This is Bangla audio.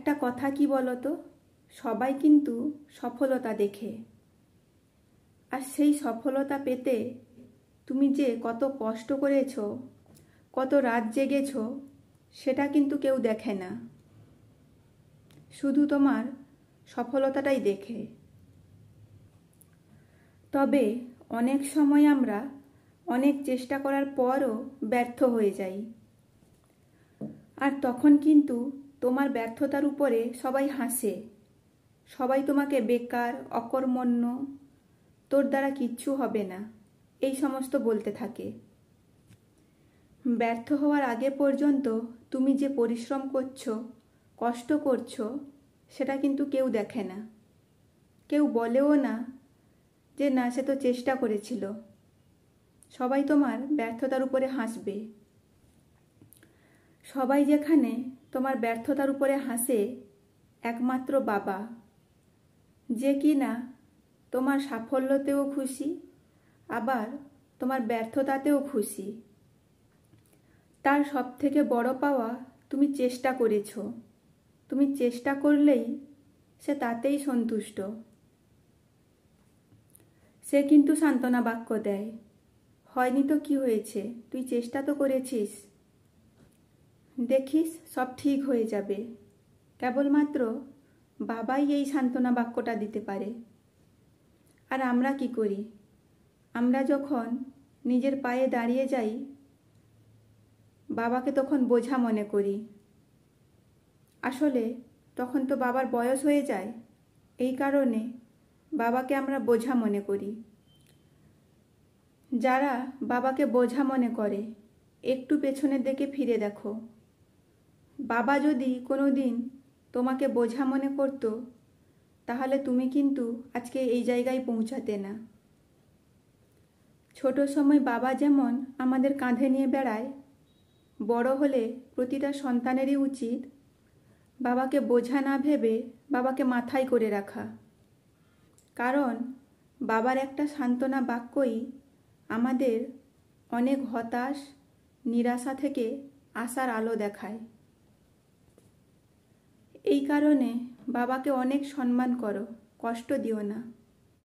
একটা কথা কি বলো তো, সবাই কিন্তু সফলতা দেখে, আর সেই সফলতা পেতে তুমি যে কত কষ্ট করেছো, কত রাত জেগেছো, সেটা কিন্তু কেউ দেখে না। শুধু তোমার সফলতাটাই দেখে। তবে অনেক সময় আমরা অনেক চেষ্টা করার পরও ব্যর্থ হয়ে যাই, আর তখন কিন্তু তোমার ব্যর্থতার উপরে সবাই হাসে। সবাই তোমাকে বেকার, অকর্মণ্য, তোর দ্বারা কিচ্ছু হবে না, এই সমস্ত বলতে থাকে। ব্যর্থ হওয়ার আগে পর্যন্ত তুমি যে পরিশ্রম করছো, কষ্ট করছো, সেটা কিন্তু কেউ দেখে না। কেউ বলেও না যে না, সে তো চেষ্টা করেছিল। সবাই তোমার ব্যর্থতার উপরে হাসবে। সবাই যেখানে তোমার ব্যর্থতার উপরে হাসে, একমাত্র বাবা, যে কি না তোমার সাফল্যতেও খুশি, আবার তোমার ব্যর্থতাতেও খুশি। তার সবথেকে বড় পাওয়া তুমি চেষ্টা করেছো। তুমি চেষ্টা করলেই সে তাতেই সন্তুষ্ট। সে কিন্তু সান্ত্বনা বাক্য দেয়, হয়নি তো কি হয়েছে, তুই চেষ্টা তো করেছিস, দেখিস সব ঠিক হয়ে যাবে। কেবলমাত্র বাবাই এই সান্ত্বনা বাক্যটা দিতে পারে। আর আমরা কি করি? আমরা যখন নিজের পায়ে দাঁড়িয়ে যাই, বাবাকে তখন বোঝা মনে করি। আসলে তখন তো বাবার বয়স হয়ে যায়, এই কারণে বাবাকে আমরা বোঝা মনে করি। যারা বাবাকে বোঝা মনে করে, একটু পেছনের দিকে ফিরে দেখো। বাবা যদি কোনো দিন তোমাকে বোঝা মনে করত, তাহলে তুমি কিন্তু আজকে এই জায়গায় পৌঁছাতে না। ছোট সময় বাবা যেমন আমাদের কাঁধে নিয়ে বেড়ায়, বড় হলে প্রতিটা সন্তানেরই উচিত বাবাকে বোঝা না ভেবে বাবাকে মাথায় করে রাখা। কারণ বাবার একটা সান্ত্বনা বাক্যই আমাদের অনেক হতাশ, নিরাশা থেকে আশার আলো দেখায়। এই কারণে বাবাকে অনেক সম্মান করো, কষ্ট দিও না।